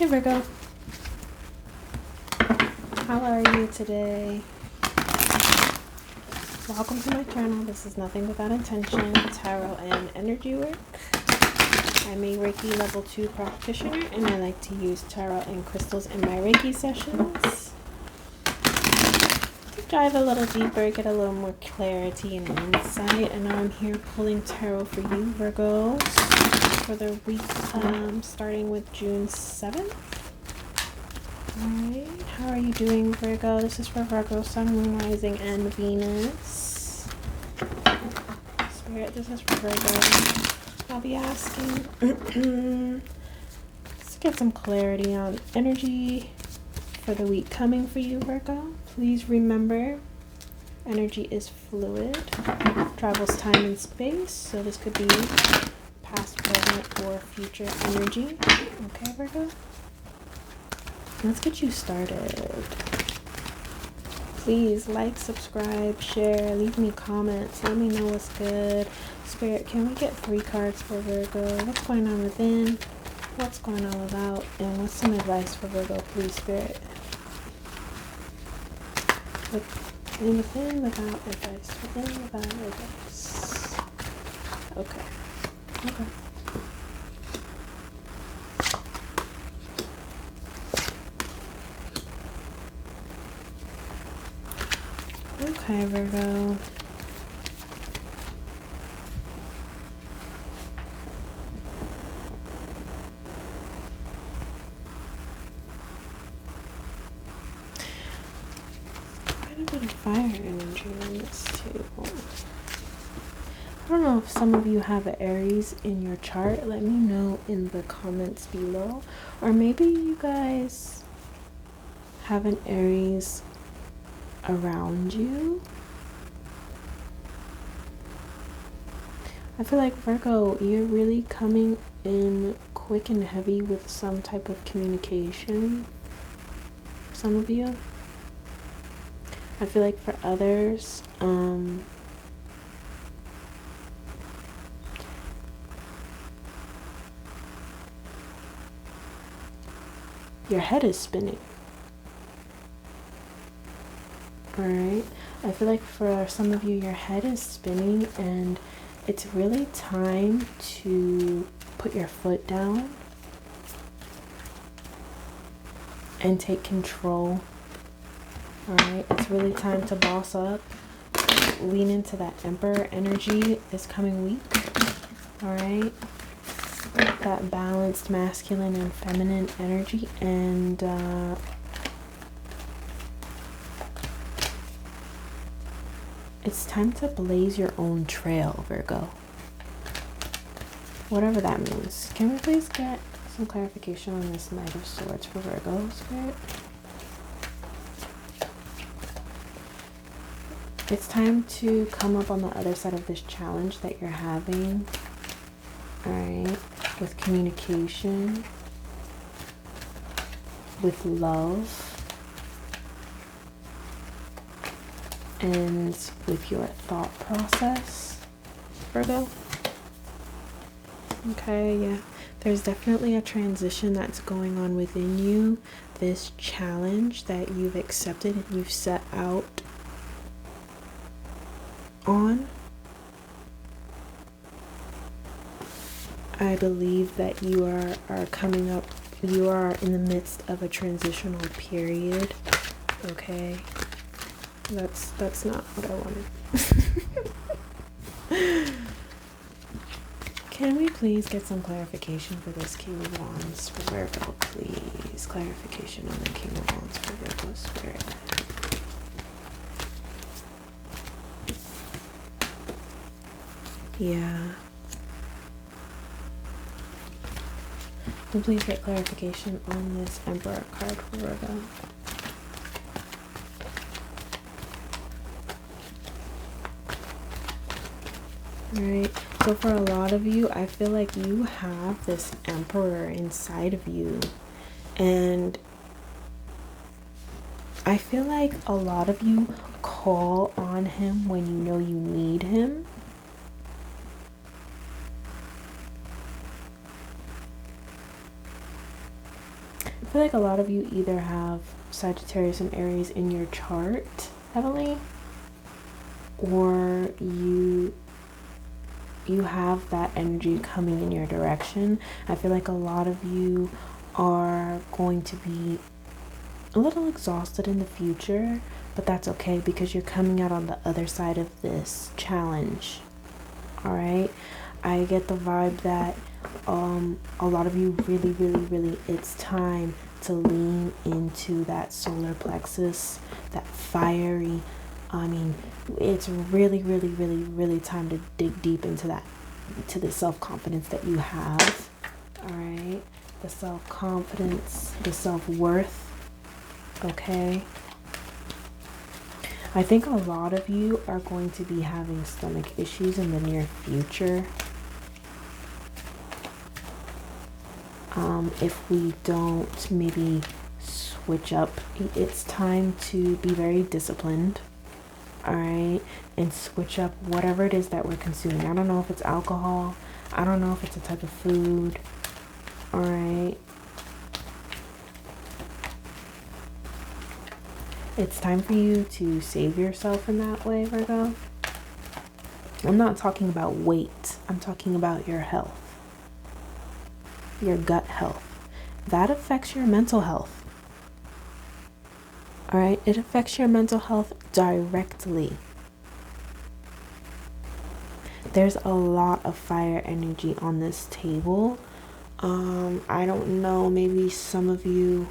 Hey Virgo, how are you today? Welcome to my channel. This is Nothing Without Intention, Tarot and Energy Work. I'm a Reiki Level 2 practitioner and I like to use tarot and crystals in my Reiki sessions to dive a little deeper, get a little more clarity and insight. And now I'm here pulling tarot for you, Virgos, for the week starting with June 7th. Alright, how are you doing, Virgo? This is for Virgo, Sun, Moon, Rising, and Venus. Spirit, this is for Virgo. I'll be asking let's get some clarity on energy for the week coming for you, Virgo. Please remember, energy is fluid, travels time and space, so this could be past, present, or future energy. Okay, Virgo? Let's get you started. Please like, subscribe, share, leave me comments, let me know what's good. Spirit, can we get 3 cards for Virgo? What's going on within? What's going on without? And what's some advice for Virgo, please, Spirit? Within, without advice. Within, without advice. Okay. Okay. Okay, Virgo. Quite a bit of fire energy on this too. I don't know if some of you have an Aries in your chart. Let me know in the comments below. Or maybe you guys have an Aries around you. I feel like Virgo, you're really coming in quick and heavy with some type of communication. Some of you. I feel like for others, your head is spinning. Alright, I feel like for some of you, your head is spinning and it's really time to put your foot down and take control. Alright, it's really time to boss up. Lean into that Emperor energy this coming week. Alright, that balanced masculine and feminine energy, and it's time to blaze your own trail, Virgo. Whatever that means. Can we please get some clarification on this Knight of Swords for Virgo, Spirit? It's time to come up on the other side of this challenge that you're having. Alright, with communication, with love, and with your thought process, Virgo. Okay, yeah. There's definitely a transition that's going on within you. This challenge that you've accepted and you've set out on. I believe that you are coming up, you are in the midst of a transitional period. Okay. That's not what I wanted. Can we please get some clarification for this King of Wands for Virgo, please? Clarification on the King of Wands for Virgo, Spirit. Yeah. And please get clarification on this Emperor card for Virgo. Right, so for a lot of you, I feel like you have this Emperor inside of you, and I feel like a lot of you call on him when you know you need him. feel like a lot of you either have Sagittarius and Aries in your chart heavily, or you have that energy coming in your direction. I feel like a lot of you are going to be a little exhausted in the future, but that's okay because you're coming out on the other side of this challenge. All right, I get the vibe that a lot of you really, it's time to lean into that solar plexus, that fiery, I mean, it's really time to dig deep into that, to the self-confidence that you have. All right, the self-confidence, the self-worth. Okay, I think a lot of you are going to be having stomach issues in the near future. If we don't maybe switch up, it's time to be very disciplined. All right, and switch up whatever it is that we're consuming. I don't know if it's alcohol, I don't know if it's a type of food. All right, it's time for you to save yourself in that way, Virgo. I'm not talking about weight, I'm talking about your health, your gut health. That affects your mental health. All right, it affects your mental health directly. There's a lot of fire energy on this table. I don't know, maybe some of you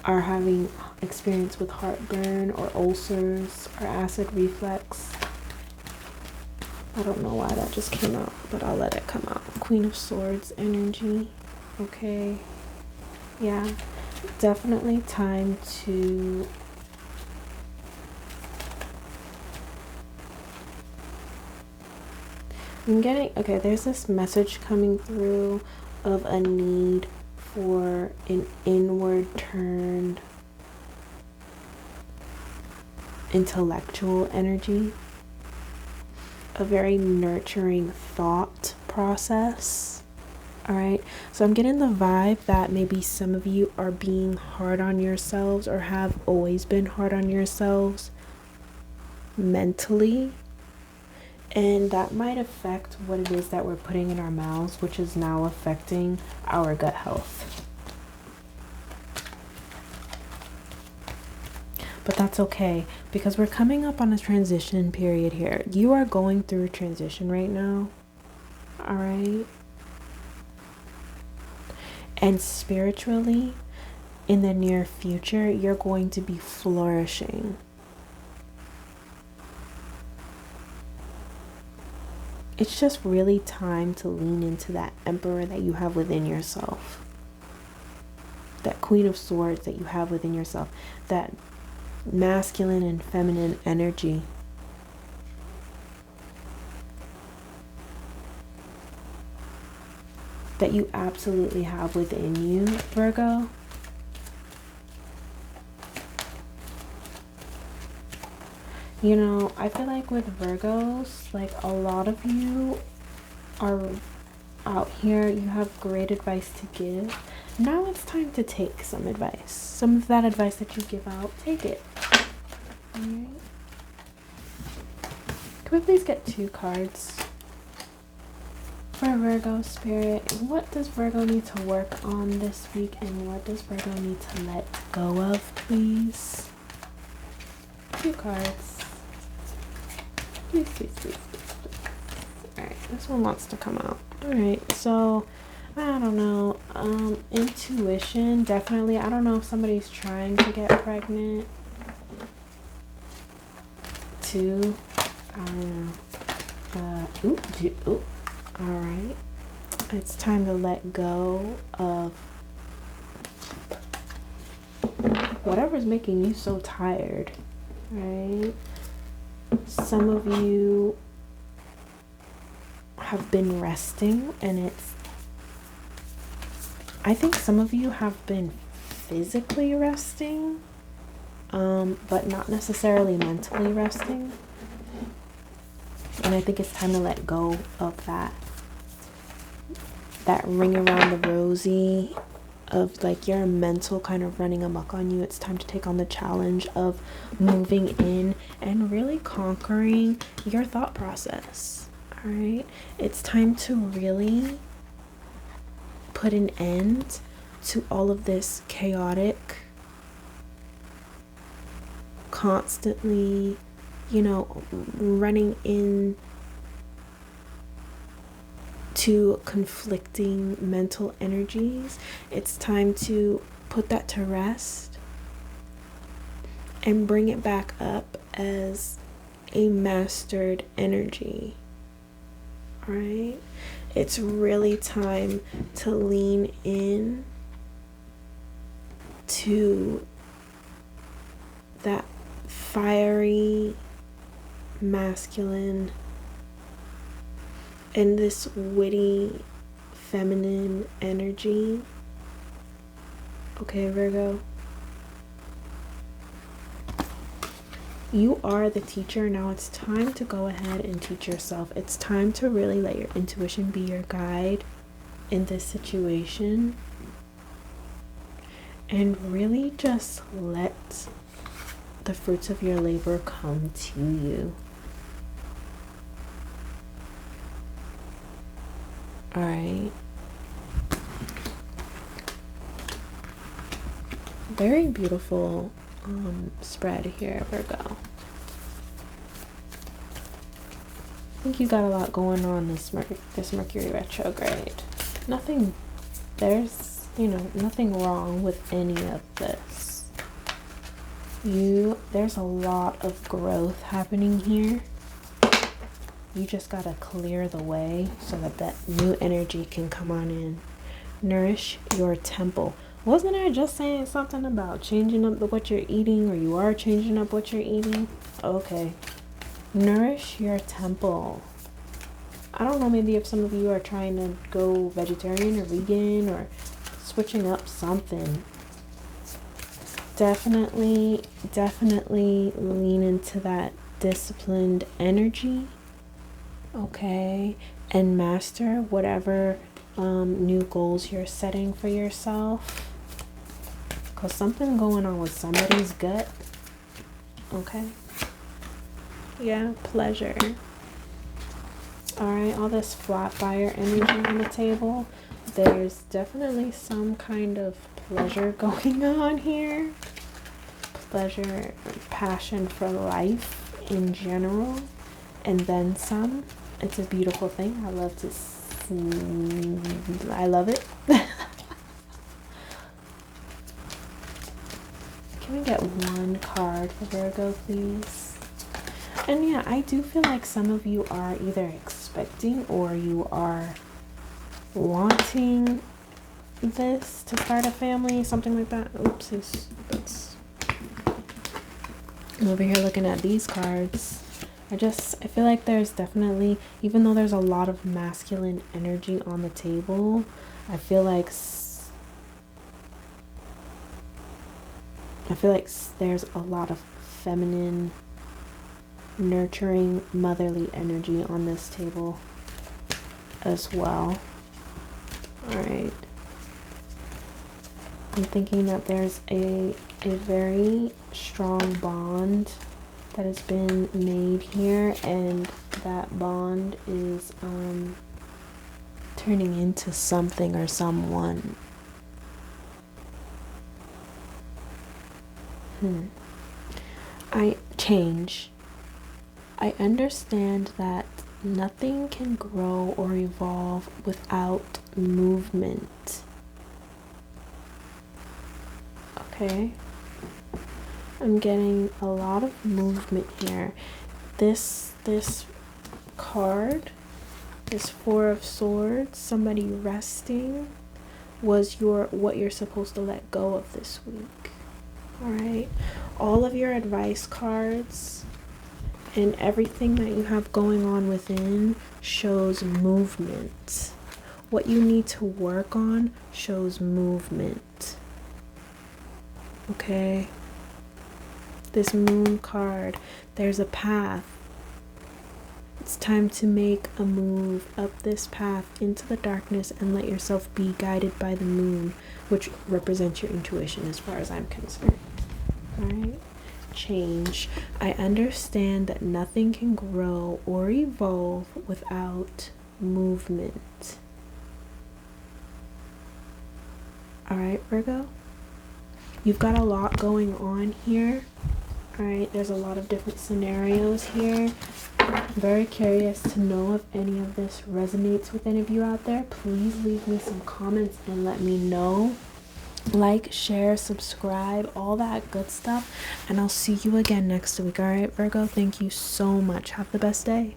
are having experience with heartburn or ulcers or acid reflux. I don't know why that just came out, but I'll let it come out. Queen of Swords energy. Okay. Yeah. Definitely time to okay, there's this message coming through of a need for an inward turned intellectual energy, a very nurturing thought process. All right, so I'm getting the vibe that maybe some of you are being hard on yourselves or have always been hard on yourselves mentally, and that might affect what it is that we're putting in our mouths, which is now affecting our gut health. But that's okay, because we're coming up on a transition period here. You are going through a transition right now. All right. And spiritually, in the near future, you're going to be flourishing. It's just really time to lean into that emperor that you have within yourself. That Queen of Swords that you have within yourself. That masculine and feminine energy. That you absolutely have within you, Virgo. You know, I feel like with Virgos, like a lot of you are out here, you have great advice to give. Now it's time to take some advice. Some of that advice that you give out, take it. All right. Can we please get 2 cards for Virgo Spirit? What does Virgo need to work on this week, and what does Virgo need to let go of, please? 2 cards. Please. Alright, this one wants to come out. Alright, so I don't know. Intuition, definitely. I don't know if somebody's trying to get pregnant. 2, I don't know. Alright. It's time to let go of whatever's making you so tired. Right? Some of you have been resting, and I think some of you have been physically resting, but not necessarily mentally resting. And I think it's time to let go of that ring around the rosy of like your mental kind of running amok on you. It's time to take on the challenge of moving in and really conquering your thought process. All right, it's time to really put an end to all of this chaotic, constantly, running in to conflicting mental energies. It's time to put that to rest and bring it back up as a mastered energy. All right? It's really time to lean in to that fiery, masculine, and this witty, feminine energy. Okay, Virgo? You are the teacher. Now it's time to go ahead and teach yourself. It's time to really let your intuition be your guide in this situation. And really just let the fruits of your labor come to you. All right. Very beautiful spread here, Virgo. I think you got a lot going on this Mercury retrograde. There's nothing wrong with any of this. There's a lot of growth happening here. You just gotta clear the way so that new energy can come on in. Nourish your temple. Wasn't I just saying something about changing up what you're eating, or you are changing up what you're eating? Okay. Nourish your temple. I don't know, maybe if some of you are trying to go vegetarian or vegan or switching up something. Definitely lean into that disciplined energy. Okay, and master whatever new goals you're setting for yourself, because something going on with somebody's gut. Okay, yeah, pleasure. All right, all this flat fire energy on the table, there's definitely some kind of pleasure going on here. Pleasure, passion for life in general, and then some. It's a beautiful thing. I love it. Can we get one card for Virgo, please? And yeah, I do feel like some of you are either expecting or you are wanting this to start a family, something like that. Oops, I'm over here looking at these cards. I feel like there's definitely, even though there's a lot of masculine energy on the table, I feel like there's a lot of feminine, nurturing, motherly energy on this table as well. All right. I'm thinking that there's a very strong bond that has been made here, and that bond is turning into something or someone. I understand that nothing can grow or evolve without movement. Okay. I'm getting a lot of movement here. This card, this Four of Swords, somebody resting, was what you're supposed to let go of this week. All right. All of your advice cards and everything that you have going on within shows movement. What you need to work on shows movement. Okay. This Moon card, there's a path. It's time to make a move up this path into the darkness and let yourself be guided by the moon, which represents your intuition as far as I'm concerned. All right. Change. I understand that nothing can grow or evolve without movement. All right, Virgo. You've got a lot going on here. All right, there's a lot of different scenarios here. I'm very curious to know if any of this resonates with any of you out there. Please leave me some comments and let me know. Like, share, subscribe, all that good stuff. And I'll see you again next week. All right, Virgo, thank you so much. Have the best day.